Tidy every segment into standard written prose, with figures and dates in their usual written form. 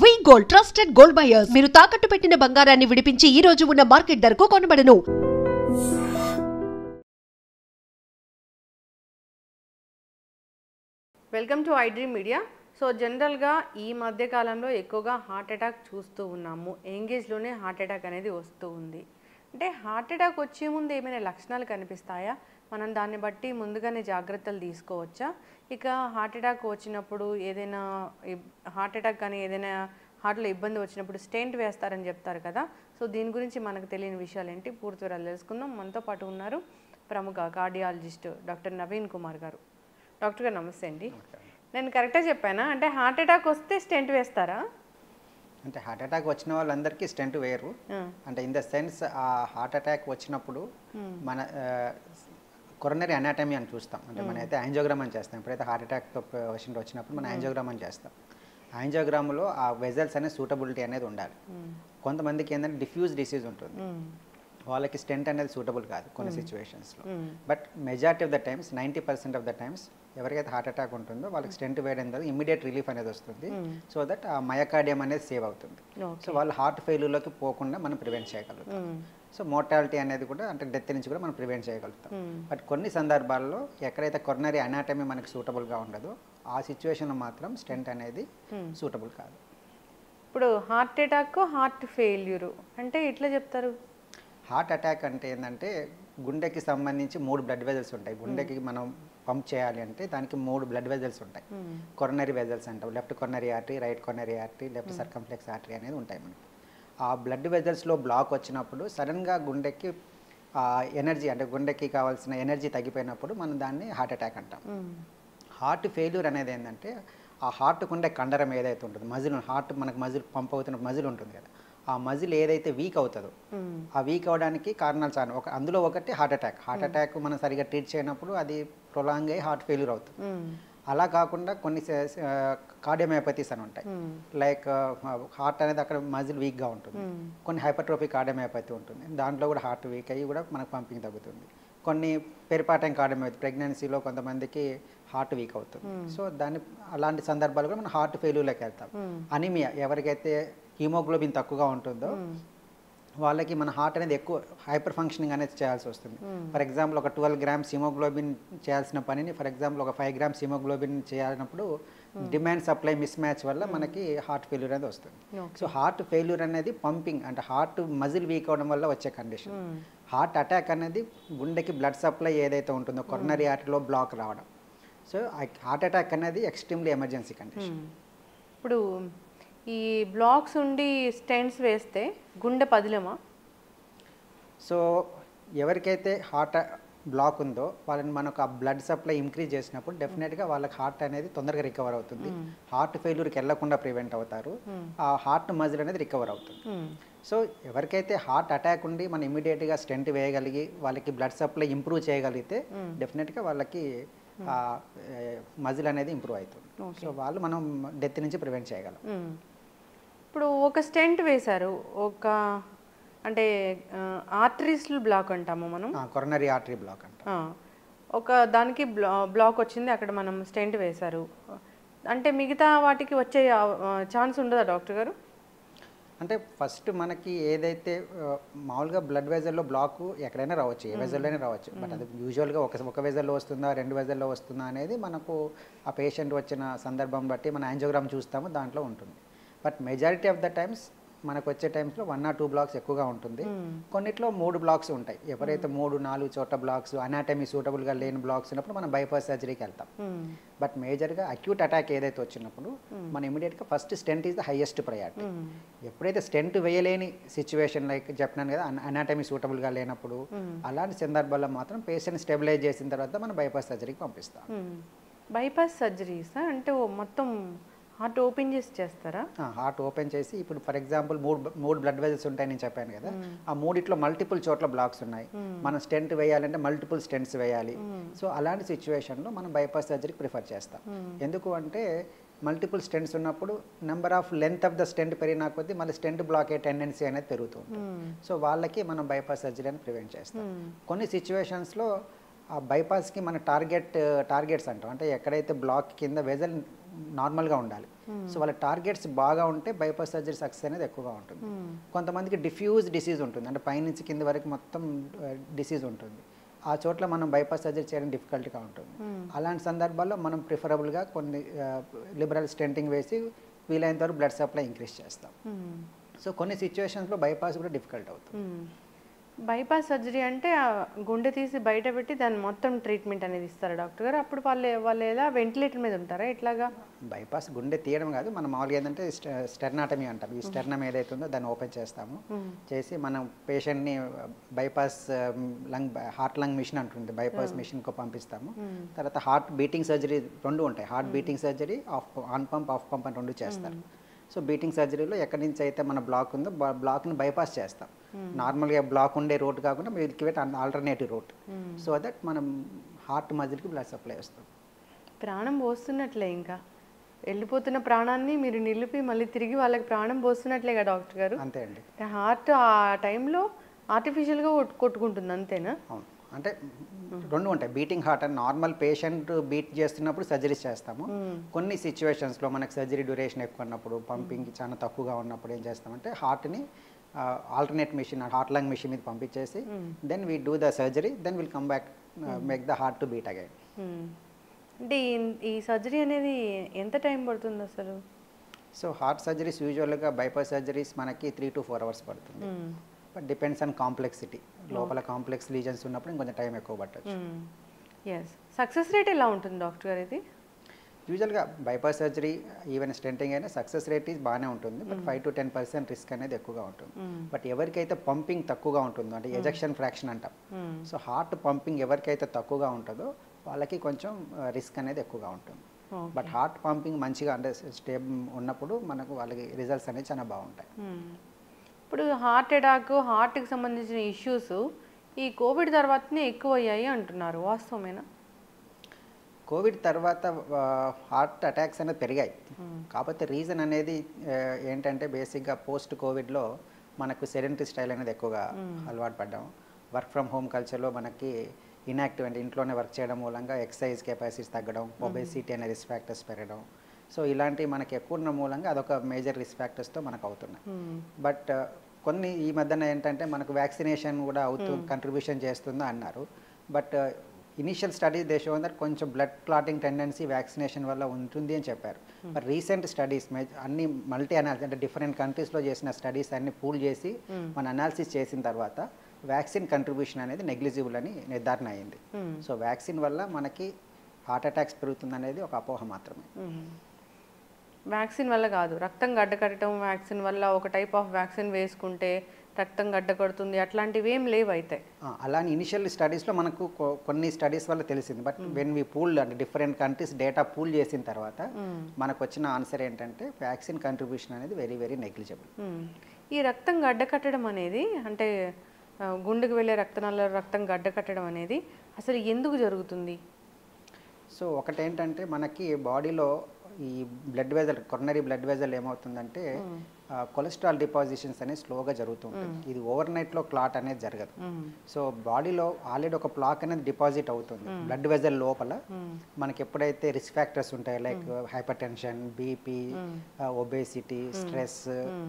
వి gold trusted gold buyers మీరు తాకట్టు పెట్టిన బంగారాన్ని విడిపించి ఈ రోజు ఉన్న మార్కెట్ ధరకు కొనబడను. Welcome to I dream media. So జనరల్గా ఈ మధ్య కాలంలో ఎక్కువగా హార్ట్ అటాక్ చూస్తూ ఉన్నాము. యంగేజ్లోనే హార్ట్ అటాక్ అనేది వస్తూ ఉంది. అంటే హార్ట్ అటాక్ వచ్చే ముందు ఏమైనా లక్షణాలు కనిపిస్తాయా? మనం దాన్ని బట్టి ముందుగానే జాగ్రత్తలు తీసుకోవచ్చా? ఇక హార్ట్ అటాక్ వచ్చినప్పుడు ఏదైనా హార్ట్ అటాక్ కానీ ఏదైనా హార్ట్లో ఇబ్బంది వచ్చినప్పుడు స్టెంట్ వేస్తారని చెప్తారు కదా. సో దీని గురించి మనకు తెలియని విషయాలు ఏంటి పూర్తి వివరాలు తెలుసుకుందాం. మనతో పాటు ఉన్నారు ప్రముఖ కార్డియాలజిస్ట్ డాక్టర్ నవీన్ కుమార్ గారు. డాక్టర్ గారు నమస్తే అండి. నేను కరెక్ట్గా చెప్పానా? అంటే హార్ట్ అటాక్ వస్తే స్టెంట్ వేస్తారా? అంటే హార్ట్ అటాక్ వచ్చిన వాళ్ళందరికీ స్టెంట్ వేయరు. అంటే ఇన్ ద సెన్స్ ఆ హార్ట్ అటాక్ వచ్చినప్పుడు మన కొరనరీ అనాటమీ అని చూస్తాం. అంటే మన అయితే యాంజియోగ్రామ్ అని చేస్తాం. ఎప్పుడైతే హార్ట్ అటాక్తో పేషెంట్ వచ్చినప్పుడు మనం యాంజియోగ్రామ్ అని చేస్తాం. యాంజియోగ్రామ్లో ఆ వెజల్స్ అనేది సూటబిలిటీ అనేది ఉండాలి. కొంతమందికి ఏంటంటే డిఫ్యూజ్ డిసీజ్ ఉంటుంది, వాళ్ళకి స్టెంట్ అనేది సూటబుల్ కాదు కొన్ని సిచ్యువేషన్స్లో. But majority of the times 90% of the times ఎవరికైతే హార్ట్ అటాక్ ఉంటుందో వాళ్ళకి స్టెంట్ వేయడం ద్వారా ఇమీడియట్ రిలీఫ్ అనేది వస్తుంది. సో దట్ ఆ మయోకార్డియం అనేది సేవ్ అవుతుంది. సో వాళ్ళు హార్ట్ ఫెయిల్యూర్లోకి పోకుండా మనం ప్రివెంట్ చేయగలుగుతాం. సో మోర్టాలిటీ అనేది కూడా అంటే డెత్ నుంచి కూడా మనం ప్రివెంట్ చేయగలుగుతాం. బట్ కొన్ని సందర్భాల్లో ఎక్కడైతే కొరనరీ అనాటమీ మనకి సూటబుల్గా ఉండదో ఆ సిచ్యువేషన్లో మాత్రం స్టెంట్ అనేది సూటబుల్ కాదు. ఇప్పుడు హార్ట్ అటాక్ హార్ట్ ఫెయిల్యూర్ అంటే ఎట్లా చెప్తారు? హార్ట్ అటాక్ అంటే ఏంటంటే గుండెకి సంబంధించి 3 బ్లడ్ వెజల్స్ ఉంటాయి. గుండెకి మనం పంప్ చేయాలి అంటే దానికి 3 బ్లడ్ వెజల్స్ ఉంటాయి. కొరనరీ వెజల్స్ అంటాం. Left coronary artery, right coronary artery, left circumflex artery అనేది ఉంటాయి మనకి. ఆ బ్లడ్ వెజల్స్లో బ్లాక్ వచ్చినప్పుడు సడన్గా గుండెకి ఎనర్జీ అంటే గుండెకి కావాల్సిన ఎనర్జీ తగ్గిపోయినప్పుడు మనం దాన్ని హార్ట్ అటాక్ అంటాం. హార్ట్ ఫెయిల్యూర్ అనేది ఏంటంటే ఆ హార్ట్కు ఉండే కండరం ఏదైతే ఉంటుందో మజిల్, హార్ట్ మనకు మజిల్ పంప్ అవుతున్న మజిల్ ఉంటుంది కదా, ఆ మజిల్ ఏదైతే వీక్ అవుతుందో ఆ వీక్ అవడానికి కారణాలు చాలా అందులో ఒకటి హార్ట్ అటాక్. హార్ట్ అటాక్ మనం సరిగా ట్రీట్ చేయనప్పుడు అది ప్రొలాంగ్ అయ్యి హార్ట్ ఫెయిల్యూర్ అవుతుంది. అలా కాకుండా కొన్ని కార్డియోమయోపతీస్ అని ఉంటాయి. లైక్ హార్ట్ అనేది అక్కడ మజిల్ వీక్గా ఉంటుంది. కొన్ని హైపర్ట్రోఫిక్ కార్డియోమయోపతి ఉంటుంది, దాంట్లో కూడా హార్ట్ వీక్ అయ్యి కూడా మనకు పంపింగ్ తగ్గుతుంది. కొన్ని పెరిపాటైన్ కార్డియోమయోపతి, ప్రెగ్నెన్సీలో కొంతమందికి హార్ట్ వీక్ అవుతుంది. సో అలాంటి సందర్భాలు కూడా మనం హార్ట్ ఫెయిల్యూర్లోకి వెళ్తాం. అనీమియా, ఎవరికైతే హీమోగ్లోబిన్ తక్కువగా ఉంటుందో వాళ్ళకి మన హార్ట్ అనేది ఎక్కువ హైపర్ ఫంక్షనింగ్ అనేది చేయాల్సి వస్తుంది. ఫర్ ఎగ్జాంపుల్ ఒక 12 గ్రామ్స్ హిమోగ్లోబిన్ చేయాల్సిన పనిని ఫర్ ఎగ్జాంపుల్ ఒక 5 గ్రామ్స్ హిమోగ్లోబిన్ చేయాలన్నప్పుడు డిమాండ్ సప్లై మిస్ మ్యాచ్ వల్ల మనకి హార్ట్ ఫెయిల్యూర్ అనేది వస్తుంది. సో హార్ట్ ఫెయిల్యూర్ అనేది పంపింగ్ అంటే హార్ట్ మజిల్ వీక్ అవడం వల్ల వచ్చే కండిషన్. హార్ట్ అటాక్ అనేది గుండెకి బ్లడ్ సప్లై ఏదైతే ఉంటుందో కొరనరీ ఆర్టరీలో బ్లాక్ రావడం. సో హార్ట్ అటాక్ అనేది ఎక్స్ట్రీమ్లీ ఎమర్జెన్సీ కండిషన్. ఇప్పుడు ఈ బ్లాక్స్ ఉండి స్టెంట్స్ వేస్తే గుండె పదిలమా? సో ఎవరికైతే హార్ట్ బ్లాక్ ఉందో వాళ్ళని మనకు ఆ బ్లడ్ సప్లై ఇంక్రీజ్ చేసినప్పుడు డెఫినెట్గా వాళ్ళకి హార్ట్ అనేది తొందరగా రికవర్ అవుతుంది. హార్ట్ ఫెయిల్యూర్కి వెళ్లకుండా ప్రివెంట్ అవుతారు. ఆ హార్ట్ మజిల్ అనేది రికవర్ అవుతుంది. సో ఎవరికైతే హార్ట్ అటాక్ ఉండి మనం ఇమీడియట్గా స్టెంట్ వేయగలిగి వాళ్ళకి బ్లడ్ సప్లై ఇంప్రూవ్ చేయగలిగితే డెఫినెట్గా వాళ్ళకి మజిల్ అనేది ఇంప్రూవ్ అవుతుంది. సో వాళ్ళు మనం డెత్ నుంచి ప్రివెంట్ చేయగలం. ఇప్పుడు ఒక స్టెంట్ వేశారు, ఒక అంటే ఆర్టరీస్లో బ్లాక్ అంటాము మనం, కొరనరీ ఆర్టరీ బ్లాక్ అంటాం. ఒక దానికి బ్లాక్ వచ్చింది, అక్కడ మనం స్టెంట్ వేశారు అంటే మిగతా వాటికి వచ్చే ఛాన్స్ ఉండదా డాక్టర్ గారు? అంటే ఫస్ట్ మనకి ఏదైతే మామూలుగా బ్లడ్ వెజల్లో బ్లాక్ ఎక్కడైనా రావచ్చు, ఏ వెజల్లోనే రావచ్చు. బట్ అది యూజువల్గా ఒక వెజల్లో వస్తుందా 2 వెజల్లో వస్తుందా అనేది మనకు ఆ పేషెంట్ వచ్చిన సందర్భం బట్టి మన యాంజియోగ్రామ్ చూస్తాము, దాంట్లో ఉంటుంది. But majority of the times మనకు వచ్చే టైమ్స్లో 1 or 2 బ్లాక్స్ ఎక్కువగా ఉంటుంది. కొన్నిట్లో 3 బ్లాక్స్ ఉంటాయి. ఎవరైతే 3-4 చోట్ల బ్లాక్స్ అనాటమీ సూటబుల్గా లేని బ్లాక్స్ ఉన్నప్పుడు మనం బైపాస్ సర్జరీకి వెళ్తాం. బట్ మేజర్గా అక్యూట్ అటాక్ ఏదైతే వచ్చినప్పుడు మనం ఇమీడియట్గా first stent is the highest priority. ఎప్పుడైతే స్టెంట్ వేయలేని సిచ్యువేషన్ లైక్ చెప్పినాను కదా అనాటమీ సూటబుల్గా లేనప్పుడు అలాంటి సందర్భాల్లో మాత్రం పేషెంట్ స్టెబిలైజ్ చేసిన తర్వాత మనం బైపాస్ సర్జరీకి పంపిస్తాం. బైపాస్ సర్జరీస్ అంటే మొత్తం హార్ట్ ఓపెన్ చేసి చేస్తారా? హార్ట్ ఓపెన్ చేసి ఇప్పుడు ఫర్ ఎగ్జాంపుల్ 3 బ్లడ్ వెజల్స్ ఉంటాయని నేను చెప్పాను కదా, ఆ 3 మల్టిపుల్ చోట్ల బ్లాక్స్ ఉన్నాయి. మనం స్టెంట్ వేయాలంటే మల్టిపుల్ స్టెంట్స్ వేయాలి. సో అలాంటి సిచ్యువేషన్లో మనం బైపాస్ సర్జరీకి ప్రిఫర్ చేస్తాం. ఎందుకు అంటే మల్టిపుల్ స్టెంట్స్ ఉన్నప్పుడు number of length of the stent పెరిగినా కొద్దీ మళ్ళీ స్టెంట్ బ్లాక్ అయ్యే టెండెన్సీ అనేది పెరుగుతుంది. సో వాళ్ళకి మనం బైపాస్ సర్జరీ అని ప్రివెంట్ చేస్తాం. కొన్ని సిచ్యువేషన్స్లో ఆ బైపాస్కి మన టార్గెట్స్ అంటాం, అంటే ఎక్కడైతే బ్లాక్ కింద వెజల్ నార్మల్గా ఉండాలి. సో వాళ్ళ టార్గెట్స్ బాగా ఉంటే బైపాస్ సర్జరీ సక్సెస్ అనేది ఎక్కువగా ఉంటుంది. కొంతమందికి డిఫ్యూజ్ డిసీజ్ ఉంటుంది, అంటే పైనుంచి కింద వరకు మొత్తం డిసీజ్ ఉంటుంది. ఆ చోట్ల మనం బైపాస్ సర్జరీ చేయడం డిఫికల్ట్గా ఉంటుంది. అలాంటి సందర్భాల్లో మనం ప్రిఫరబుల్గా కొన్ని లిబరల్ స్టెంటింగ్ వేసి వీలైనంత వరకు బ్లడ్ సప్లై ఇంక్రీజ్ చేస్తాం. సో కొన్ని సిచ్యువేషన్స్లో బైపాస్ కూడా డిఫికల్ట్ అవుతుంది. బైపాస్ సర్జరీ అంటే ఆ గుండె తీసి బయట పెట్టి దాన్ని మొత్తం ట్రీట్మెంట్ అనేది ఇస్తారు డాక్టర్ గారు. అప్పుడు వాళ్ళు ఎలా వెంటిలేటర్ మీద ఉంటారా ఇట్లాగా? బైపాస్ గుండె తీయడం కాదు, మనం మామూలుగా ఏంటంటే స్టెర్నాటమీ అంటాం. ఈ స్టెర్నం ఏదైతే ఉందో దాన్ని ఓపెన్ చేస్తాము, చేసి మనం పేషెంట్ని బైపాస్ హార్ట్ లంగ్ మిషన్ అంటుంది, బైపాస్ మిషన్కు పంపిస్తాము. తర్వాత హార్ట్ బీటింగ్ సర్జరీ 2 ఉంటాయి. Heart beating surgery on pump of pump అని 2 చేస్తారు. సో బీటింగ్ సర్జరీలో ఎక్కడి నుంచి అయితే మన బ్లాక్ ఉందో బ్లాక్ని బైపాస్ చేస్తాం. నార్మల్గా బ్లాక్ ఉండే రూట్ కాకుండా మీరు create alternative route, so that మనం హార్ట్ మజిల్కి బ్లడ్ సప్లై వస్తాం. ప్రాణం పోస్తున్నట్లే, ఇంకా వెళ్ళిపోతున్న ప్రాణాన్ని మీరు నిలిపి మళ్ళీ తిరిగి వాళ్ళకి ప్రాణం పోస్తున్నట్లేగా డాక్టర్ గారు? అంతే అండి. హార్ట్ ఆ టైంలో ఆర్టిఫిషియల్గా కొట్టుకుంటుంది అంతేనా? అవును, అంటే 2 ఉంటాయి. బీటింగ్ హార్ట్ అని నార్మల్ పేషెంట్ బీట్ చేస్తున్నప్పుడు సర్జరీస్ చేస్తాము. కొన్ని సిచ్యువేషన్స్లో మనకు సర్జరీ డ్యూరేషన్ ఎక్కువ ఉన్నప్పుడు, పంపింగ్ చాలా తక్కువగా ఉన్నప్పుడు ఏం చేస్తామంటే హార్ట్ని alternate machine, heart lung machine మీద పంపించేసి then we do the surgery, then will come back make the heart to beat again. అంటే ఈ సర్జరీ అనేది ఎంత టైం పడుతుంది అసలు? సో హార్ట్ సర్జరీస్ యూజువల్గా బైపాస్ సర్జరీస్ మనకి 3 to 4 hours పడుతుంది. But depends on complexity. లోపల కాంప్లెక్స్ లీజన్స్ ఉన్నప్పుడు ఇంకొంచెం టైం ఎక్కువ పట్టచ్చు. ఎస్. సక్సెస్ రేట్ ఎలా ఉంటుంది డాక్టర్ గారు ఇది? యూజువల్గా బైపాస్ సర్జరీ ఈవెన్ స్టెంటింగ్ అయినా సక్సెస్ రేట్ బాగానే ఉంటుంది, బట్ 5 to 10% రిస్క్ అనేది ఎక్కువగా ఉంటుంది. బట్ ఎవరికైతే పంపింగ్ తక్కువగా ఉంటుందో, అంటే ఎజెక్షన్ ఫ్రాక్షన్ అంటాం, సో హార్ట్ పంపింగ్ ఎవరికైతే తక్కువగా ఉంటుందో వాళ్ళకి కొంచెం రిస్క్ అనేది ఎక్కువగా ఉంటుంది. బట్ హార్ట్ పంపింగ్ మంచిగా అంటే స్టేబుల్ ఉన్నప్పుడు మనకు వాళ్ళకి రిజల్ట్స్ అనేవి చాలా బాగుంటాయి. ఇప్పుడు హార్ట్ అటాక్, హార్ట్కి సంబంధించిన ఇష్యూస్ ఈ కోవిడ్ తర్వాతనే ఎక్కువ అయ్యాయి అంటున్నారు, వాస్తవమేనా? కోవిడ్ తర్వాత హార్ట్ అటాక్స్ అనేది పెరిగాయి. కాకపోతే రీజన్ అనేది ఏంటంటే బేసిక్గా పోస్ట్ కోవిడ్లో మనకు సెడెంటరీ స్టైల్ అనేది ఎక్కువగా అలవాటు పడ్డాం. వర్క్ ఫ్రమ్ హోమ్ కల్చర్లో మనకి ఇన్యాక్టివ్ అంటే ఇంట్లోనే వర్క్ చేయడం మూలంగా ఎక్సర్సైజ్ కెపాసిటీస్ తగ్గడం, ఒబేసిటీ అనే రిస్క్ ఫ్యాక్టర్స్ పెరగడం, సో ఇలాంటివి మనకి ఎక్కువ ఉన్న మూలంగా అదొక మేజర్ రిస్క్ ఫ్యాక్టర్స్తో మనకు అవుతున్నాయి. బట్ కొన్ని ఈ మధ్యన ఏంటంటే మనకు వ్యాక్సినేషన్ కూడా కంట్రిబ్యూషన్ చేస్తుందో అన్నారు. But initial studies they show that కొంచెం బ్లడ్ క్లాటింగ్ టెండెన్సీ వ్యాక్సినేషన్ వల్ల ఉంటుంది అని చెప్పారు. బట్ రీసెంట్ స్టడీస్ అన్ని మల్టీ అనాలిసిస్ అంటే డిఫరెంట్ కంట్రీస్లో చేసిన స్టడీస్ అన్ని పూల్ చేసి మన అనాలిసిస్ చేసిన తర్వాత వ్యాక్సిన్ కంట్రిబ్యూషన్ అనేది నెగ్లిజిబుల్ అని నిర్ధారణ అయింది. సో వ్యాక్సిన్ వల్ల మనకి హార్ట్ అటాక్స్ పెరుగుతుంది అనేది ఒక అపోహ మాత్రమే. వ్యాక్సిన్ వల్ల కాదు, రక్తం గడ్డకట్టడం వ్యాక్సిన్ వల్ల, ఒక టైప్ ఆఫ్ వ్యాక్సిన్ వేసుకుంటే రక్తం గడ్డకడుతుంది అట్లాంటివి ఏం లేవు అయితే? అలానే ఇనిషియల్ స్టడీస్లో మనకు కొన్ని స్టడీస్ వల్ల తెలిసింది. బట్ వెన్ వీ పూల్ అంటే డిఫరెంట్ కంట్రీస్ డేటా పూల్ చేసిన తర్వాత మనకు వచ్చిన ఆన్సర్ ఏంటంటే వ్యాక్సిన్ కంట్రిబ్యూషన్ అనేది వెరీ వెరీ నెగ్లిజిబుల్. ఈ రక్తం గడ్డకట్టడం అనేది, అంటే గుండెకు వెళ్ళే రక్తనాళాల్లో రక్తం గడ్డకట్టడం అనేది అసలు ఎందుకు జరుగుతుంది? సో ఒకటేంటంటే మనకి బాడీలో ఈ blood vessel, coronary blood vessel ఏమవుతుందంటే కొలెస్ట్రాల్ డిపాజిషన్స్ అనేది స్లోగా జరుగుతుంటుంది. ఇది ఓవర్ నైట్లో క్లాట్ అనేది జరగదు. సో బాడీలో ఆల్రెడీ ఒక ప్లాక్ అనేది డిపాజిట్ అవుతుంది బ్లడ్ వెజల్ లోపల. మనకి ఎప్పుడైతే రిస్క్ ఫ్యాక్టర్స్ ఉంటాయి like hyper tension, BP, obesity, stress,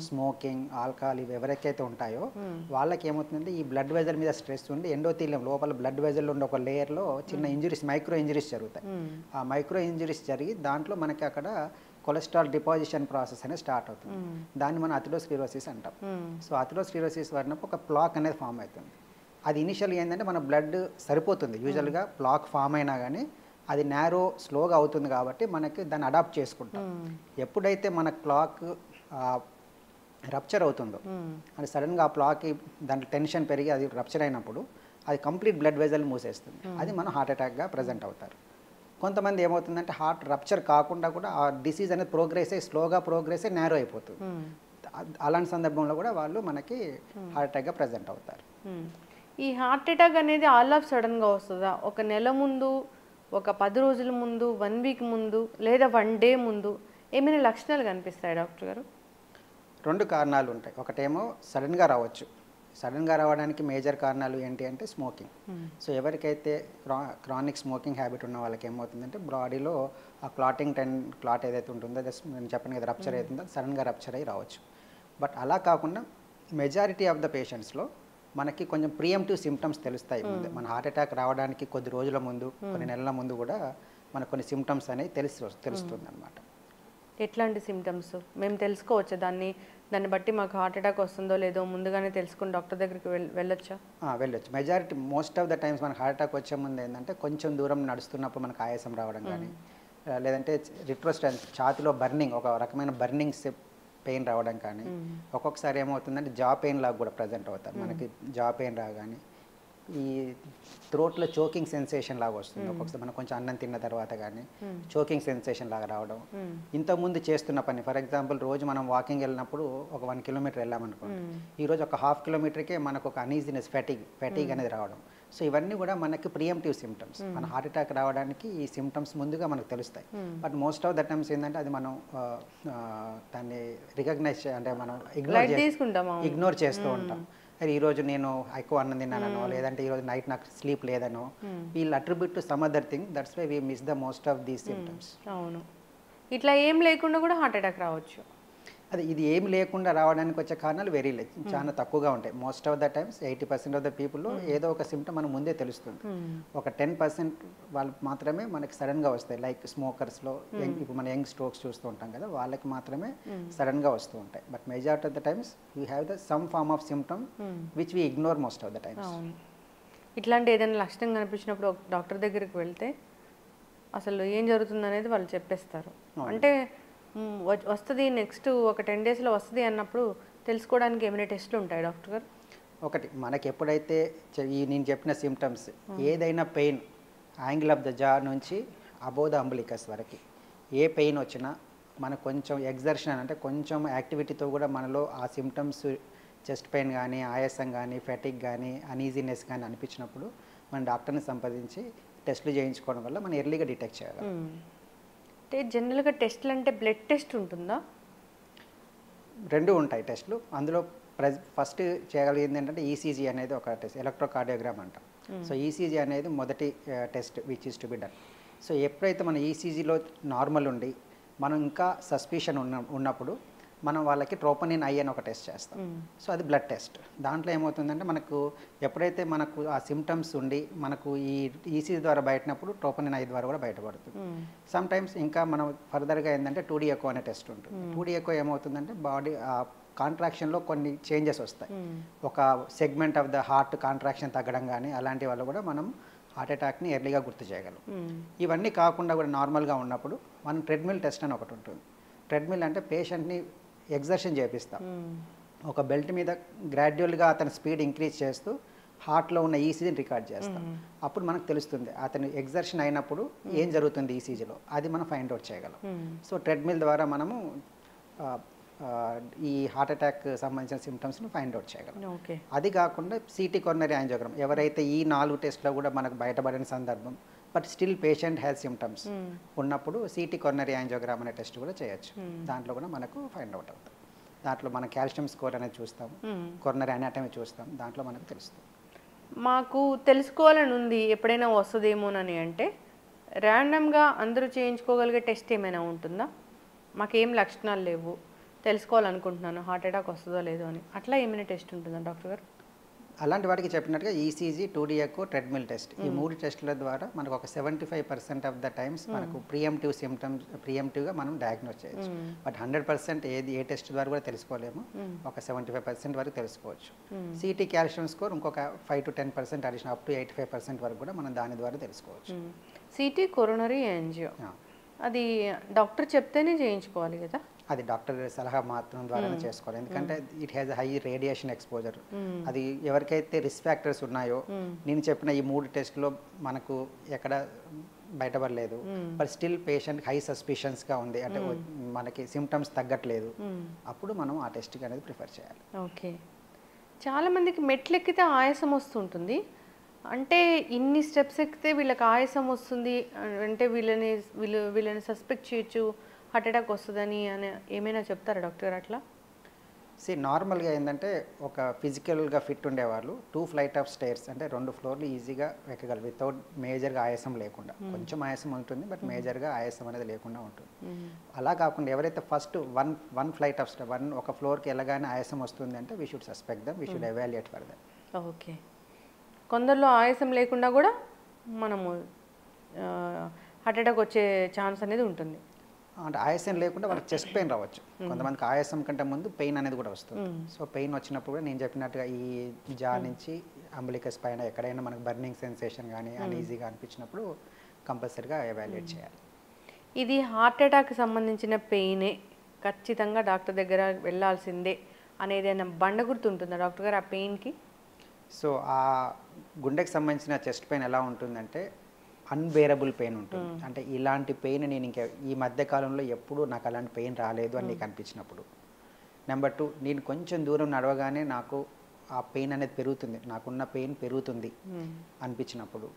smoking, alcohol, ఇవి ఎవరికైతే ఉంటాయో వాళ్ళకి ఏమవుతుందంటే ఈ బ్లడ్ వెజల్ మీద స్ట్రెస్ ఉండి ఎండోథీలియం లోపల బ్లడ్ వెజల్ ఉండే ఒక లేయర్లో చిన్న ఇంజరీస్, మైక్రో ఇంజరీస్ జరుగుతాయి. ఆ మైక్రో ఇంజరీస్ జరిగి దాంట్లో మనకి అక్కడ కొలెస్ట్రాల్ డిపాజిషన్ ప్రాసెస్ అనేది స్టార్ట్ అవుతుంది. దాన్ని మనం అథెరోస్క్లెరోసిస్ అంటాం. సో అథెరోస్క్లెరోసిస్ వరకు ఒక ప్లాక్ అనేది ఫామ్ అవుతుంది. అది ఇనిషియల్గా ఏంటంటే మన బ్లడ్ సరిపోతుంది, యూజువల్గా ప్లాక్ ఫామ్ అయినా కానీ అది నేరో స్లోగా అవుతుంది కాబట్టి మనకి దాన్ని అడాప్ట్ చేసుకుంటాం. ఎప్పుడైతే మన క్లాక్ రప్చర్ అవుతుందో అది సడన్గా ఆ ప్లాక్కి దాంట్లో టెన్షన్ పెరిగి అది రప్చర్ అయినప్పుడు అది కంప్లీట్ బ్లడ్ వెజల్ మూసేస్తుంది. అది మనం హార్ట్ అటాక్గా ప్రజెంట్ అవుతారు. కొంతమంది ఏమవుతుందంటే హార్ట్ రప్చర్ కాకుండా కూడా ఆ డిసీజ్ అనేది ప్రోగ్రెస్ అయ్యి స్లోగా ప్రోగ్రెస్ అయ్యి నేరో అయిపోతుంది. అలాంటి సందర్భంలో కూడా వాళ్ళు మనకి హార్ట్ అటాక్గా ప్రజెంట్ అవుతారు. ఈ హార్ట్ అటాక్ అనేది ఆల్ ఆఫ్ సడన్గా వస్తుందా? ఒక నెల ముందు, ఒక 10 రోజుల ముందు, 1 వీక్ ముందు, లేదా 1 డే ముందు ఏమైనా లక్షణాలు కనిపిస్తాయి డాక్టర్ గారు? 2 కారణాలు ఉంటాయి. ఒకటేమో సడన్గా రావచ్చు, సడన్గా రావడానికి మేజర్ కారణాలు ఏంటి అంటే స్మోకింగ్. సో ఎవరికైతే క్రానిక్ స్మోకింగ్ హ్యాబిట్ ఉన్న వాళ్ళకి ఏమవుతుందంటే బాడీలో ఆ క్లాట్ ఏదైతే ఉంటుందో నేను చెప్పాను కదా రప్చర్ అవుతుందో సడన్గా రప్చర్ అయ్యి రావచ్చు. బట్ అలా కాకుండా మెజారిటీ ఆఫ్ ద పేషెంట్స్లో మనకి కొంచెం ప్రియంటివ్ సిమ్టమ్స్ తెలుస్తాయి ముందు. మన హార్ట్ అటాక్ రావడానికి కొద్ది రోజుల ముందు కొన్ని నెలల ముందు కూడా మనకు కొన్ని సిమ్టమ్స్ అనేవి తెలుస్తుంది అనమాట. ఎట్లాంటి సిమ్టమ్స్ మేము తెలుసుకోవచ్చు? దాన్ని బట్టి మాకు హార్ట్ అటాక్ వస్తుందో లేదో ముందుగానే తెలుసుకుని డాక్టర్ దగ్గరికి వెళ్ళొచ్చా? వెళ్ళొచ్చు. Majority most of the times మనకు హార్ట్ అటాక్ వచ్చే ముందు ఏంటంటే కొంచెం దూరం నడుస్తున్నప్పుడు మనకు ఆయాసం రావడం కానీ లేదంటే రిట్రోస్టెన్స్ ఛాతిలో బర్నింగ్ ఒక రకమైన బర్నింగ్ పెయిన్ రావడం కానీ ఒక్కొక్కసారి ఏమవుతుందంటే జా పెయిన్ లాగా కూడా ప్రజెంట్ అవుతారు. మనకి జా పెయిన్ రాగానే ఈ థ్రోట్లో చోకింగ్ సెన్సేషన్ లాగా వస్తుంది. ఒక్కొక్కసారి మనం కొంచెం అన్నం తిన్న తర్వాత కానీ చోకింగ్ సెన్సేషన్ లాగా రావడం. ఇంతకుముందు చేస్తున్న పని ఫర్ ఎగ్జాంపుల్ రోజు మనం వాకింగ్ వెళ్ళినప్పుడు ఒక 1 కిలోమీటర్ వెళ్ళామనుకోండి, ఈరోజు ఒక ½ కిలోమీటర్కే మనకు ఒక అనీజినెస్ ఫెటిగ్ అనేది రావడం. సో ఇవన్నీ కూడా మనకి ప్రియంటివ్ సిమ్టమ్స్. మన హార్ట్ అటాక్ రావడానికి ఈ సిమ్టమ్స్ ముందుగా మనకు తెలుస్తాయి. But most of the times ఏంటంటే అది మనం దాన్ని రికగ్నైజ్ అంటే మనం ఇగ్నోర్ చేస్తూ ఉంటాం. అది ఈరోజు నేను ఎక్కువ అన్నం తిన్నానో లేదంటే ఈరోజు నైట్ నాకు స్లీప్ లేదనో వీళ్ళు attribute to some other thing. That's why we miss the most of these symptoms. అవును, ఇట్లా ఏం లేకుండా కూడా హార్ట్ అటాక్ రావచ్చు. ఇది ఏం లేకుండా రావడానికి వచ్చే కారణాలు చాలా తక్కువగా ఉంటాయి. Most of the times 80% of the పీపుల్లో ఏదో ఒక సిమ్టమ్ మనకు ముందే తెలుస్తుంది. ఒక 10% వాళ్ళు మాత్రమే మనకి సడన్గా వస్తాయి. లైక్ స్మోకర్స్లో ఇప్పుడు మన యంగ్ స్ట్రోక్స్ చూస్తూ ఉంటాం కదా, వాళ్ళకి మాత్రమే సడన్గా వస్తూ ఉంటాయి. But majority of the times we have the some form of symptom which we ignore most of the times. ఇట్లాంటి ఏదైనా లక్షణం కనిపించినప్పుడు డాక్టర్ దగ్గరికి వెళ్తే అసలు ఏం జరుగుతుంది అనేది వాళ్ళు చెప్పేస్తారు. అంటే వస్తుంది నెక్స్ట్ ఒక 10 డేస్లో వస్తుంది అన్నప్పుడు తెలుసుకోవడానికి ఏమైనా టెస్ట్లు ఉంటాయి డాక్టర్ గారు? ఒకటి మనకి ఎప్పుడైతే నేను చెప్పిన సిమ్టమ్స్ ఏదైనా పెయిన్ యాంగిల్ ఆఫ్ ద జా నుంచి అబోవ్ ద అంబులికస్ వరకు ఏ పెయిన్ వచ్చినా మనకు కొంచెం ఎగ్జర్షన్ అంటే కొంచెం యాక్టివిటీతో కూడా మనలో ఆ సిమ్టమ్స్ చెస్ట్ పెయిన్ కానీ ఆయాసం కానీ ఫెటిక్ కానీ అనీజీనెస్ కానీ అనిపించినప్పుడు మన డాక్టర్ని సంప్రదించి టెస్టులు చేయించుకోవడం వల్ల మనం ఎర్లీగా డిటెక్ట్ చేయగలం. అంటే జనరల్గా టెస్ట్లు అంటే బ్లడ్ టెస్ట్ ఉంటుందా? రెండు ఉంటాయి టెస్టులు. అందులో ఫస్ట్ చేయగలిగింది ఏంటంటే ఈసీజీ అనేది ఒక టెస్ట్, ఎలక్ట్రోకార్డియోగ్రామ్ అంటాం. సో ఈసీజీ అనేది మొదటి test which is to be done. So ఎప్పుడైతే మన ఈసీజీలో నార్మల్ ఉండి మనం ఇంకా సస్పిషన్ ఉన్నప్పుడు మనం వాళ్ళకి ట్రోపోనిన్ ఐ అని ఒక టెస్ట్ చేస్తాం. సో అది బ్లడ్ టెస్ట్. దాంట్లో ఏమవుతుందంటే మనకు ఎప్పుడైతే మనకు ఆ సిమ్టమ్స్ ఉండి మనకు ఈ ఈసీజీ ద్వారా బయటనప్పుడు ట్రోపోనిన్ ఐ ద్వారా కూడా బయటపడుతుంది. సమ్ టైమ్స్ ఇంకా మనం ఫర్దర్గా ఏంటంటే 2D ఎకో అనే టెస్ట్ ఉంటుంది. 2D ఎకో ఏమవుతుందంటే బాడీ కాంట్రాక్షన్లో కొన్ని చేంజెస్ వస్తాయి. ఒక segment of the heart contraction తగ్గడం కానీ అలాంటి వల్ల కూడా మనం హార్ట్ అటాక్ని ఎర్లీగా గుర్తు చేయగలం. ఇవన్నీ కాకుండా కూడా నార్మల్గా ఉన్నప్పుడు మనం ట్రెడ్మిల్ టెస్ట్ అని ఒకటి ఉంటుంది. ట్రెడ్మిల్ అంటే పేషెంట్ని ఎగ్జర్షన్ చేపిస్తాం. ఒక బెల్ట్ మీద గ్రాడ్యువల్గా అతని స్పీడ్ ఇంక్రీజ్ చేస్తూ హార్ట్లో ఉన్న ఈసీజీని రికార్డ్ చేస్తాం. అప్పుడు మనకు తెలుస్తుంది అతను ఎగ్జర్షన్ అయినప్పుడు ఏం జరుగుతుంది ఈసీజీలో, అది మనం ఫైండ్ అవుట్ చేయగలం. సో ట్రెడ్మిల్ ద్వారా మనము ఈ హార్ట్ అటాక్ సంబంధించిన సిమ్టమ్స్ని ఫైండ్ అవుట్ చేయగలం. అది కాకుండా సిటీ కొరనరీ యాంజియోగ్రామ్ ఎవరైతే ఈ 4 టెస్ట్లో కూడా మనకు బయటపడిన సందర్భం but still patient has symptoms ఉన్నప్పుడు సిటీ కొరనరీ యాంజియోగ్రామ్ అనే టెస్ట్ కూడా చేయొచ్చు. దాంట్లో కూడా మనకు ఫైండ్ అవుట్ అవుతుంది. దాంట్లో మన కాల్షియం స్కోర్ అనేది చూస్తాం, కొరనరీ అనాటమీ చూస్తాం, దాంట్లో మనకు తెలుస్తుంది. మాకు తెలుసుకోవాలని ఉంది ఎప్పుడైనా వస్తుందేమోనని అంటే ర్యాండమ్గా అందరూ చేయించుకోగలిగే టెస్ట్ ఏమైనా ఉంటుందా? మాకేం లక్షణాలు లేవు, తెలుసుకోవాలనుకుంటున్నాను హార్ట్ అటాక్ వస్తుందో లేదో అని, అట్లా ఏమైనా టెస్ట్ ఉంటుందా డాక్టర్ గారు? అలాంటి వాటికి చెప్పినట్టుగా ECG, 2D echo, treadmill test, ఈ 3 టెస్టుల ద్వారా మనకు ఒక 75% ఆఫ్ ద టైమ్స్ మనకు ప్రియంటివ్ సిమ్టమ్స్ ప్రియంటివ్గా మనం డయాగ్నోస్ చేయొచ్చు. బట్ 100% ఏ టెస్ట్ ద్వారా కూడా తెలుసుకోలేము. ఒక 75% వరకు తెలుసుకోవచ్చు. సిటీ కాల్షియం స్కోర్ ఇంకొక 5 to 10% అడిషన్ అప్ టు 85% వరకు కూడా మనం దాని ద్వారా తెలుసుకోవచ్చు. సిటీ కొరోనరీ యాంజియో అది డాక్టర్ చెప్తేనే చేయించుకోవాలి కదా? అది డాక్టర్ సలహా మాత్రం ద్వారానే చేసుకోవాలి. ఎందుకంటే it has high radiation exposure. అది ఎవరికైతే రిస్క్ ఫ్యాక్టర్స్ ఉన్నాయో నేను చెప్పిన ఈ 3 టెస్ట్లో మనకు ఎక్కడ బయటపడలేదు, బట్ స్టిల్ పేషెంట్ హై సస్పిషన్స్గా ఉంది అంటే మనకి సిమ్టమ్స్ తగ్గట్లేదు, అప్పుడు మనం ఆ టెస్ట్కి అనేది ప్రిఫర్ చేయాలి. ఓకే. చాలామందికి మెట్లు ఎక్కితే ఆయాసం వస్తుంటుంది. అంటే ఇన్ని స్టెప్స్ ఎక్కితే వీళ్ళకి ఆయాసం వస్తుంది అంటే వీళ్ళని సస్పెక్ట్ చేయొచ్చు హార్ట్ అటాక్ వస్తుందని అని ఏమైనా చెప్తారా డాక్టర్? అట్లా నార్మల్గా ఏంటంటే ఒక ఫిజికల్గా ఫిట్ ఉండేవాళ్ళు 2 ఫ్లైట్ ఆఫ్ స్టైర్స్ అంటే 2 ఫ్లోర్లు ఈజీగా ఎక్కగలరు వితౌట్ మేజర్గా ఆయాసం లేకుండా. కొంచెం ఆయాసం ఉంటుంది బట్ మేజర్గా ఆయాసం అనేది లేకుండా ఉంటుంది. అలా కాకుండా ఎవరైతే first one flight of stair ఒక ఫ్లోర్కి వెళ్ళగానే ఆయాసం వస్తుంది అంటే we should suspect them, we should evaluate for them. Okay. కొందరిలో ఆయాసం లేకుండా కూడా మనము హార్ట్ అటాక్ వచ్చే ఛాన్స్ అనేది ఉంటుంది. అంటే ఆయాసం లేకుండా వాళ్ళకి చెస్ట్ పెయిన్ రావచ్చు. కొంతమందికి ఆయాసం కంటే ముందు పెయిన్ అనేది కూడా వస్తుంది. సో పెయిన్ వచ్చినప్పుడు కూడా నేను చెప్పినట్టుగా ఈ జా నుంచి అంబలికస్ పైన ఎక్కడైనా మనకు బర్నింగ్ సెన్సేషన్ కానీ అన్ఈజీగా అనిపించినప్పుడు కంపల్సరీగా ఎవాల్యుయేట్ చేయాలి. ఇది హార్ట్ అటాక్ సంబంధించిన పెయినే, ఖచ్చితంగా డాక్టర్ దగ్గర వెళ్ళాల్సిందే అనేది బండ గుర్తుంటుందా డాక్టర్ గారు ఆ పెయిన్కి? సో ఆ గుండెకి సంబంధించిన చెస్ట్ పెయిన్ ఎలా ఉంటుందంటే అన్బేరబుల్ పెయిన్ ఉంటుంది. అంటే ఇలాంటి పెయిన్ నేను ఇంకా ఈ మధ్య కాలంలో ఎప్పుడూ నాకు అలాంటి పెయిన్ రాలేదు అని నీకు అనిపించినప్పుడు. నెంబర్ 2, నేను కొంచెం దూరం నడవగానే నాకు ఆ పెయిన్ అనేది పెరుగుతుంది, నాకున్న పెయిన్ పెరుగుతుంది అనిపించినప్పుడు.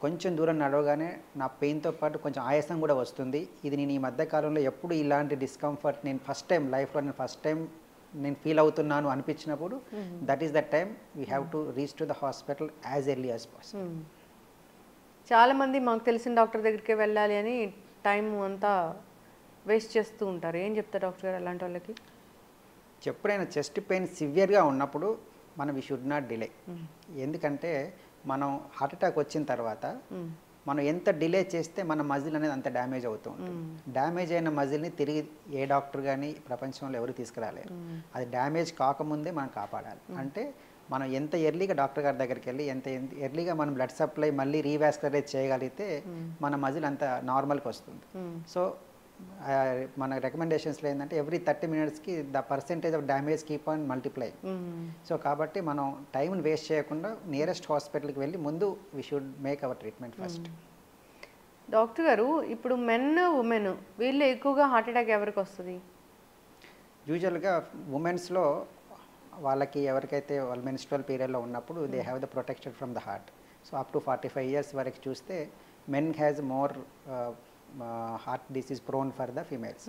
కొంచెం దూరం నడవగానే నా పెయిన్తో పాటు కొంచెం ఆయాసం కూడా వస్తుంది. ఇది నేను ఈ మధ్య కాలంలో ఎప్పుడు ఇలాంటి డిస్కంఫర్ట్ నేను ఫస్ట్ టైం లైఫ్లో నేను ఫీల్ అవుతున్నాను అనిపించినప్పుడు that is the time we have to reach to the hospital as early as possible. చాలామంది మాకు తెలిసిన డాక్టర్ దగ్గరికి వెళ్ళాలి అని టైం అంతా వేస్ట్ చేస్తూ ఉంటారు. ఏం చెప్తారు డాక్టర్ గారు అలాంటి వాళ్ళకి? ఎప్పుడైనా చెస్ట్ పెయిన్ సివియర్గా ఉన్నప్పుడు మనం వీ షుడ్ నాట్ డిలే. ఎందుకంటే మనం హార్ట్ అటాక్ వచ్చిన తర్వాత మనం ఎంత డిలే చేస్తే మన మజిల్ అనేది అంత డ్యామేజ్ అవుతూ ఉంటుంది. డ్యామేజ్ అయిన మజిల్ని తిరిగి ఏ డాక్టర్ కానీ ప్రపంచంలో ఎవరు తీసుకురాలేరు. అది డ్యామేజ్ కాకముందే మనం కాపాడాలి. అంటే మనం ఎంత ఎర్లీగా డాక్టర్ గారి దగ్గరికి వెళ్ళి ఎంత ఎర్లీగా మనం బ్లడ్ సప్లై మళ్ళీ రీవాస్కులరైజ్ చేయగలిగితే మన మజిల్ అంత నార్మల్కి వస్తుంది. సో మన రికమెండేషన్స్లో ఏంటంటే ఎవ్రీ 30 minutesకి the percentage of damage keep on multiply. So కాబట్టి మనం టైంని వేస్ట్ చేయకుండా నియరెస్ట్ హాస్పిటల్కి వెళ్ళి ముందు we should make our treatment first. Doctor గారు, ఇప్పుడు మెన్ ఉమెన్ వీళ్ళు ఎక్కువగా హార్ట్ అటాక్ ఎవరికి వస్తుంది? యూజువల్గా ఉమెన్స్లో వాళ్ళకి ఎవరికైతే వాళ్ళ మెన్స్ట్రువల్ పీరియడ్లో ఉన్నప్పుడు they have the protection from the heart. So up to 45 years వరకు చూస్తే men has more heart disease prone for the females.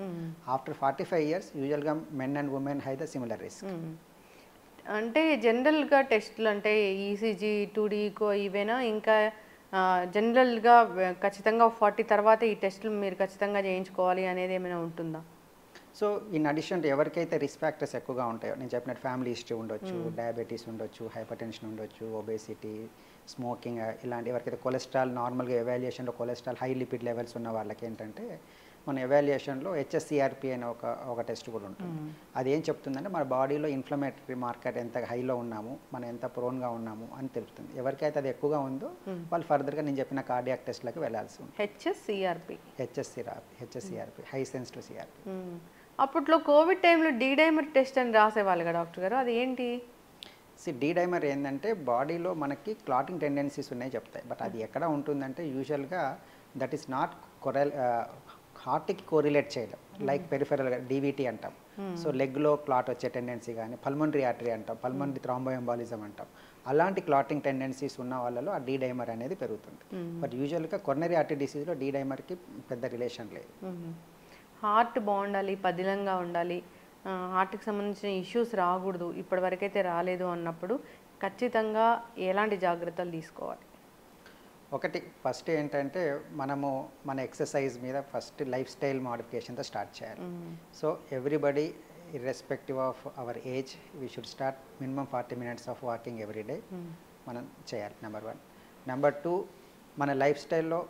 After 45 years యూజువల్గా men and women have the similar risk. అంటే జనరల్గా టెస్టులు అంటే ఈసీజీ 2D ఈకో ఇవేనా, ఇంకా జనరల్గా ఖచ్చితంగా 40 తర్వాత ఈ టెస్టులు మీరు ఖచ్చితంగా చేయించుకోవాలి అనేది ఏమైనా ఉంటుందా? సో ఇన్ అడిషన్ ఎవరికైతే రిస్క్ ఫ్యాక్టర్స్ ఎక్కువగా ఉంటాయో, నేను చెప్పినట్టు ఫ్యామిలీ హిస్టరీ ఉండొచ్చు, డయాబెటీస్ ఉండొచ్చు, హైపర్ టెన్షన్ ఉండొచ్చు, ఒబేసిటీ, స్మోకింగ్, ఇలాంటి ఎవరికైతే కొలెస్ట్రాల్ నార్మల్గా ఎవాల్యుయేషన్లో కొలెస్ట్రాల్ హై లిపిడ్ లెవెల్స్ ఉన్న వాళ్ళకి ఏంటంటే మన ఎవాల్యుయేషన్లో హెచ్ఎస్సిఆర్పి అనే ఒక టెస్ట్ కూడా ఉంటుంది. అది ఏం చెప్తుందంటే మన బాడీలో ఇన్ఫ్లమేటరీ మార్కెట్ ఎంత హైలో ఉన్నాము, మనం ఎంత ప్రోన్గా ఉన్నాము అని తెలుపుతుంది. ఎవరికైతే అది ఎక్కువగా ఉందో వాళ్ళు ఫర్దర్గా నేను చెప్పిన కార్డియాక్ టెస్ట్లకు వెళ్ళాల్సి ఉంది. HSCRP high sensitive CRP. అప్పట్లో కోవిడ్ టైంలో డైమర్ టెస్ట్ అని రాసేవాళ్ళు కదా డాక్టర్ గారు, అది ఏంటి? డైమర్ ఏంటంటే బాడీలో మనకి క్లాటింగ్ టెండెన్సీస్ ఉన్నాయి చెప్తాయి. బట్ అది ఎక్కడ ఉంటుందంటే యూజువల్గా దట్ ఈస్ నాట్ హార్ట్కి కోరిలేట్ చేయడం. లైక్ పెరిఫెరల్గా డీవీటీ అంటాం. సో లెగ్లో క్లాట్ వచ్చే టెండెన్సీ కానీ, పల్మనరీ ఆర్టరీ అంటాం, పల్మనరీ థ్రాంబోఎంబాలిజం అంటాం. అలాంటి క్లాటింగ్ టెండెన్సీస్ ఉన్న వాళ్ళలో ఆ డైమర్ అనేది పెరుగుతుంది. బట్ యూజువల్గా కొరనరీ ఆర్టరీ డిసీజ్లో డైమర్కి పెద్ద రిలేషన్ లేదు. హార్ట్ బాగుండాలి, పదిలంగా ఉండాలి, హార్ట్కి సంబంధించిన ఇష్యూస్ రాకూడదు, ఇప్పటివరకైతే రాలేదు అన్నప్పుడు ఖచ్చితంగా ఎలాంటి జాగ్రత్తలు తీసుకోవాలి? ఒకటి ఫస్ట్ ఏంటంటే మనము మన ఎక్సర్సైజ్ మీద ఫస్ట్ లైఫ్ స్టైల్ మోడిఫికేషన్తో స్టార్ట్ చేయాలి. So everybody irrespective of our age we should start minimum 40 minutes of walking every day మనం చేయాలి. నెంబర్ 1. నెంబర్ 2, మన లైఫ్ స్టైల్లో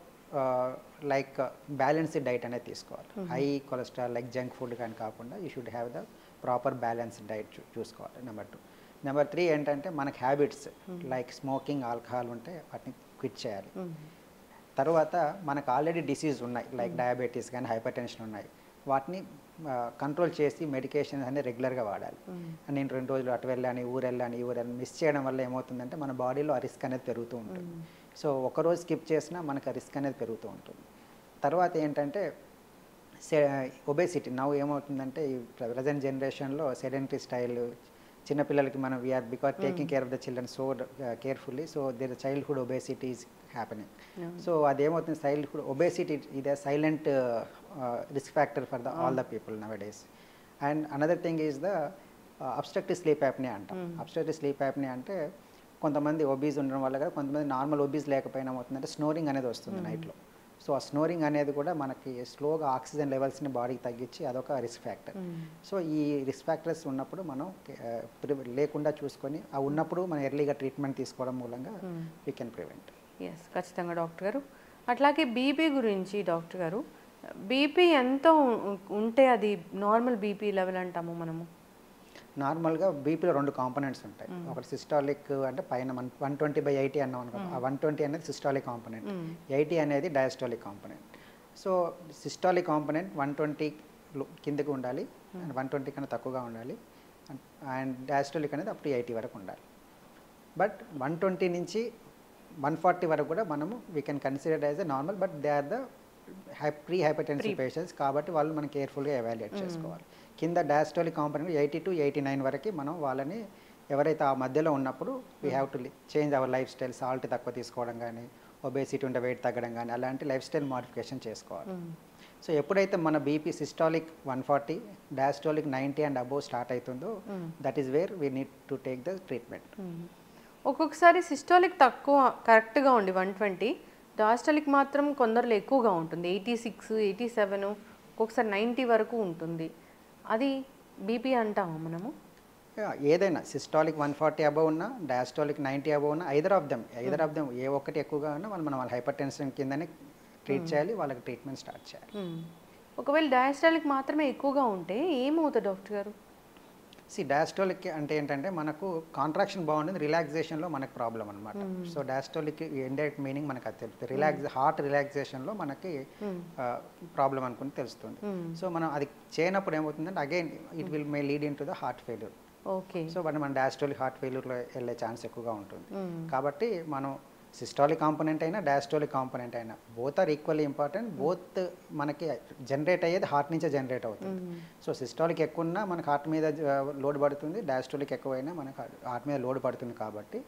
లైక్ బ్యాలెన్స్డ్ డైట్ అనేది తీసుకోవాలి. High cholesterol like junk food కానీ కాకుండా you should have the proper balanced diet చూసుకోవాలి. Number 2. Number 3 ఏంటంటే మనకు హ్యాబిట్స్ లైక్ స్మోకింగ్, ఆల్కహాల్ ఉంటే వాటిని క్విట్ చేయాలి. తర్వాత మనకు ఆల్రెడీ డిసీజ్ ఉన్నాయి లైక్ డయాబెటీస్ కానీ హైపర్ టెన్షన్ ఉన్నాయి, వాటిని కంట్రోల్ చేసి మెడికేషన్ అనేది రెగ్యులర్గా వాడాలి. నేను 2 రోజులు అటు వెళ్ళాను, ఈ ఊరు మిస్ చేయడం వల్ల ఏమవుతుందంటే మన బాడీలో ఆ రిస్క్ అనేది పెరుగుతూ ఉంటుంది. సో ఒకరోజు స్కిప్ చేసినా మనకు ఆ రిస్క్ అనేది పెరుగుతూ ఉంటుంది. తర్వాత ఏంటంటే ఒబేసిటీ నవ్వు ఏమవుతుందంటే ఈ ప్రజెంట్ జనరేషన్లో సెడెంటరీ స్టైల్, చిన్నపిల్లలకి మనం we are because taking care of the children so carefully, so their childhood obesity is happening. So అదేమవుతుంది, చైల్డ్హుడ్ ఒబేసిటీ ఇది silent risk factor for all the people nowadays. And another thing is the obstructive sleep apnea అంటాం. Obstructive sleep apnea అంటే కొంతమంది obese ఉండడం వల్ల కూడా, కొంతమంది normal obese లేకపోయినా అవుతుందంటే స్నోరింగ్ అనేది వస్తుంది నైట్లో. సో ఆ స్నోరింగ్ అనేది కూడా మనకి స్లోగా ఆక్సిజన్ లెవెల్స్ని బాడీకి తగ్గించి అదొక రిస్క్ ఫ్యాక్టర్. సో ఈ రిస్క్ ఫ్యాక్టర్స్ ఉన్నప్పుడు మనం లేకుండా చూసుకొని ఆ ఉన్నప్పుడు మనం ఎర్లీగా ట్రీట్మెంట్ తీసుకోవడం మూలంగా వీ కెన్ ప్రివెంట్. ఎస్, ఖచ్చితంగా డాక్టర్ గారు. అట్లాగే బీపీ గురించి డాక్టర్ గారు, బీపీ ఎంత ఉంటే అది నార్మల్ బీపీ లెవెల్ అంటాము మనము? నార్మల్గా బీపీలో 2 కాంపోనెంట్స్ ఉంటాయి. ఒకటి సిస్టాలిక్ అంటే పైన 120/80 అన్నాం అనుకో, ఆ 120 అనేది సిస్టాలిక్ కాంపోనెంట్, 80 అనేది diastolic component. So systolic component 120 కిందకి ఉండాలి, 120 కన్నా తక్కువగా ఉండాలి, అండ్ డయాస్టాలిక్ అనేది అప్ టు 80 వరకు ఉండాలి. బట్ 120 నుంచి 140 వరకు కూడా మనము we can consider as a normal, but they are the pre hypertensive patients కాబట్టి వాళ్ళు మనం కేర్ఫుల్గా ఎవాల్యుయేట్ చేసుకోవాలి. కింద డయాస్టాలిక్ కాంపోనెంట్ 80 to 89 వరకు మనం వాళ్ళని ఎవరైతే ఆ మధ్యలో ఉన్నప్పుడు we have to change our life style, salt తక్కువ తీసుకోవడం కానీ, ఒబేసిటీ ఉంటే వెయిట్ తగ్గడం కానీ, అలాంటి లైఫ్ స్టైల్ మోడిఫికేషన్ చేసుకోవాలి. సో ఎప్పుడైతే మన BP systolic 140, diastolic 90 and above start అవుతుందో that is where we need to take the treatment. ఒక్కొక్కసారి సిస్టాలిక్ తక్కువ కరెక్ట్గా ఉండి 120, డయాస్టాలిక్ మాత్రం కొందరిలో ఎక్కువగా ఉంటుంది, 86, 87, ఒక్కొక్కసారి 90 వరకు ఉంటుంది. అది బీపీ అంటామా మనము? ఏదైనా సిస్టాలిక్ 140 అబవ్ ఉన్నా, డయాస్టాలిక్ 90 అబవ్ ఉన్నా, ఐదర్ ఆఫ్ దెమ్ ఏ ఒక్కటి ఎక్కువగా ఉన్నా మనం వాళ్ళ హైపర్ టెన్షన్ కిందనే ట్రీట్ చేయాలి, వాళ్ళకి ట్రీట్మెంట్ స్టార్ట్ చేయాలి. ఒకవేళ డయాస్టాలిక్ మాత్రమే ఎక్కువగా ఉంటే ఏమవుతుంది డాక్టర్ గారు? డయాస్టాలిక్ అంటే ఏంటంటే మనకు కాంట్రాక్షన్ బాగుంటుంది, రిలాక్సేషన్లో మనకు ప్రాబ్లం అనమాట. సో డయాస్టాలిక్ ఇండైరెక్ట్ మీనింగ్ మనకు అది తెలుస్తుంది. హార్ట్ రిలాక్సేషన్లో మనకి ప్రాబ్లం అనుకుని తెలుస్తుంది. సో మనం అది చేయనప్పుడు ఏమవుతుందంటే again it will may lead in to the heart failure. Okay. So మన డయాస్టాలిక్ హార్ట్ ఫెయిల్యూర్లో వెళ్ళే ఛాన్స్ ఎక్కువగా ఉంటుంది. కాబట్టి మనం సిస్టాలిక్ కాంపోనెంట్ అయినా డయాస్టాలిక్ కాంపోనెంట్ అయినా both are equally important. Both మనకి జనరేట్ అయ్యేది హార్ట్ నుంచే జనరేట్ అవుతుంది. సో సిస్టాలిక్ ఎక్కువ ఉన్నా మనకు హార్ట్ మీద లోడ్ పడుతుంది, డయాస్టాలిక్ ఎక్కువైనా మనకు హార్ట్ మీద లోడ్ పడుతుంది. కాబట్టి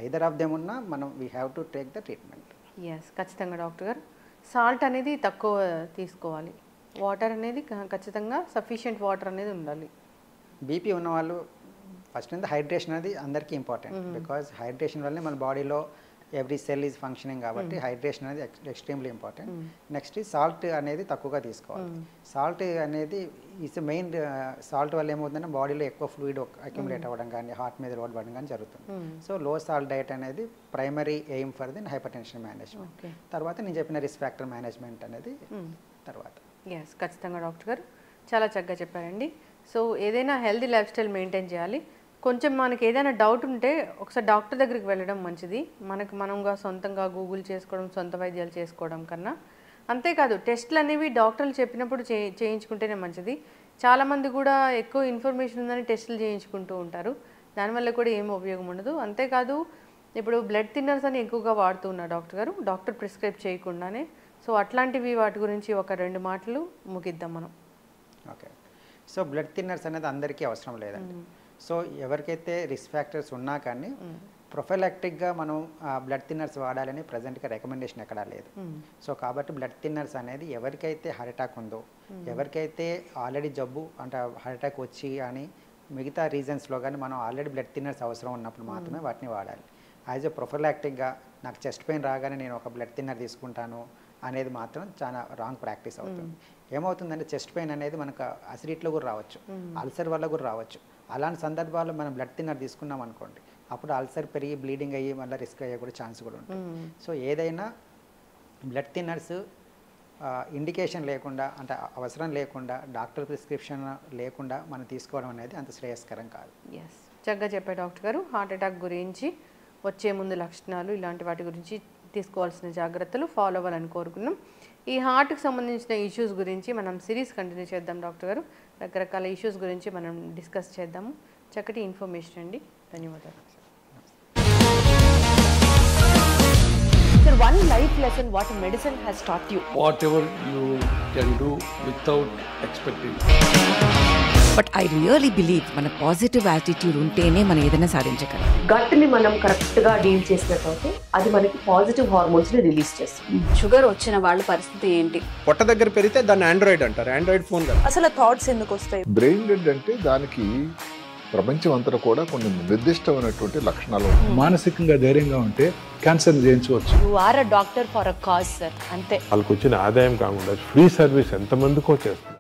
ఐదర్ ఆఫ్ దెమ్ ఉన్నా మనం we have to take the treatment. Yes, ఖచ్చితంగా డాక్టర్ గారు. సాల్ట్ అనేది తక్కువ తీసుకోవాలి, వాటర్ అనేది ఖచ్చితంగా సఫిషియెంట్ వాటర్ అనేది ఉండాలి. బీపీ ఉన్న వాళ్ళు ఫస్ట్ నుంచి హైడ్రేషన్ అనేది అందరికీ ఇంపార్టెంట్. బికాజ్ హైడ్రేషన్ వల్లనే మన బాడీలో ఎవ్రీ సెల్ ఈజ్ ఫంక్షనింగ్ కాబట్టి హైడ్రేషన్ అనేది ఎక్స్ట్రీమ్లీ ఇంపార్టెంట్. నెక్స్ట్ సాల్ట్ అనేది తక్కువగా తీసుకోవాలి. సాల్ట్ అనేది ఈజ్ మెయిన్. సాల్ట్ వల్ల ఏమవుతుందంటే బాడీలో ఎక్కువ ఫ్లూయిడ్ అక్యుములేట్ అవ్వడం కానీ, హార్ట్ మీద లోడ్ పడడం కానీ జరుగుతుంది. సో లో సాల్ట్ డైట్ అనేది primary aim for the hyper tension management. తర్వాత నేను చెప్పిన రిస్క్ ఫ్యాక్టర్ మేనేజ్మెంట్ అనేది తర్వాత. ఎస్, ఖచ్చితంగా డాక్టర్ గారు చాలా చక్కగా చెప్పారండి. సో ఏదైనా హెల్దీ లైఫ్ స్టైల్ మెయింటైన్ చేయాలి. కొంచెం మనకి ఏదైనా డౌట్ ఉంటే ఒకసారి డాక్టర్ దగ్గరికి వెళ్ళడం మంచిది. మనంగా సొంతంగా గూగుల్ చేసుకోవడం, సొంత వైద్యాలు చేసుకోవడం కన్నా. అంతేకాదు టెస్టులు అనేవి డాక్టర్లు చెప్పినప్పుడు చేయించుకుంటేనే మంచిది. చాలామంది కూడా ఎక్కువ ఇన్ఫర్మేషన్ ఉందని టెస్టులు చేయించుకుంటూ ఉంటారు, దానివల్ల కూడా ఏం ఉపయోగం ఉండదు. అంతేకాదు ఇప్పుడు బ్లడ్ థిన్నర్స్ అని ఎక్కువగా వాడుతూ ఉన్నారు డాక్టర్ గారు, డాక్టర్ ప్రిస్క్రైబ్ చేయకుండానే. సో అట్లాంటివి వాటి గురించి ఒక 2 మాటలు ముగిద్దాం మనం. ఓకే. సో బ్లడ్ థిన్నర్స్ అనేది అందరికీ అవసరం లేదండి. సో ఎవరికైతే రిస్క్ ఫ్యాక్టర్స్ ఉన్నా కానీ ప్రొఫైలాక్టిక్గా మనం బ్లడ్ థిన్నర్స్ వాడాలని ప్రజెంట్గా రికమెండేషన్ ఎక్కడా లేదు. సో కాబట్టి బ్లడ్ థిన్నర్స్ అనేది ఎవరికైతే హార్ట్ అటాక్ ఉందో, ఎవరికైతే ఆల్రెడీ జబ్బు అంటే హార్ట్ అటాక్ వచ్చి అని మిగతా రీజన్స్లో కానీ మనం ఆల్రెడీ బ్లడ్ థిన్నర్స్ అవసరం ఉన్నప్పుడు మాత్రమే వాటిని వాడాలి. యాజ్ ఎ ప్రొఫైలాక్టిక్గా నాకు చెస్ట్ పెయిన్ రాగానే నేను ఒక బ్లడ్ థిన్నర్ తీసుకుంటాను అనేది మాత్రం చాలా రాంగ్ ప్రాక్టీస్ అవుతుంది. ఏమవుతుందంటే చెస్ట్ పెయిన్ అనేది మనకు అసిడిటీలో కూడా రావచ్చు, అల్సర్ వల్ల కూడా రావచ్చు. అలాంటి సందర్భాల్లో మనం బ్లడ్ థిన్నర్ తీసుకున్నాం అనుకోండి, అప్పుడు అల్సర్ పెరిగి బ్లీడింగ్ అయ్యి మళ్ళీ రిస్క్ అయ్యే కూడా ఛాన్స్ కూడా ఉంటుంది. సో ఏదైనా బ్లడ్ థిన్నర్స్ ఇండికేషన్ లేకుండా అంటే అవసరం లేకుండా డాక్టర్ ప్రిస్క్రిప్షన్ లేకుండా మనం తీసుకోవడం అనేది అంత శ్రేయస్కరం కాదు. ఎస్, చక్కగా చెప్పారు డాక్టర్ గారు. హార్ట్ అటాక్ గురించి, వచ్చే ముందు లక్షణాలు, ఇలాంటి వాటి గురించి తీసుకోవాల్సిన జాగ్రత్తలు ఫాలో అవ్వాలని కోరుకున్నాం. ఈ హార్ట్కి సంబంధించిన ఇష్యూస్ గురించి మనం సిరీస్ కంటిన్యూ చేద్దాం డాక్టర్ గారు. రకరకాల ఇష్యూస్ గురించి మనం డిస్కస్ చేద్దాము. చక్కటి ఇన్ఫర్మేషన్ అండి, ధన్యవాదాలు. Sir, one life lesson what medicine has taught you. Whatever you can do without expecting. But I really believe మన పాజిటివ్ యాటిట్యూడ్ ఉంటేనే మనం ఏదైనా సాధించగలం. గట్ని మనం కరెక్ట్గా డీల్ చేసినట్లయితే అది మనకి పాజిటివ్ హార్మోన్స్ ని రిలీజ్ చేస్తుంది. షుగర్ వచ్చిన వాళ్ళ పరిస్థితి ఏంటి? పొట్ట దగ్గర పెరిగితే దాన్ని ఆండ్రాయిడ్ అంటారు, ఆండ్రాయిడ్ ఫోన్ కదా. అసలు థాట్స్ ఎందుకు వస్తాయి? బ్రెయిన్ డెడ్ అంటే దానికి ప్రపంచం అంతా కూడా కొన్ని నిర్దిష్టమైనటువంటి లక్షణాలు ఉంటాయి. మానసికంగా ధైర్యంగా ఉంటే క్యాన్సర్ జయించవచ్చు. You are a doctor for a cause sir, అంతే. వాళ్ళకి వచ్చిన ఆదాయం కాకుండా ఫ్రీ సర్వీస్ ఎంతమందికో చేస్తుంది.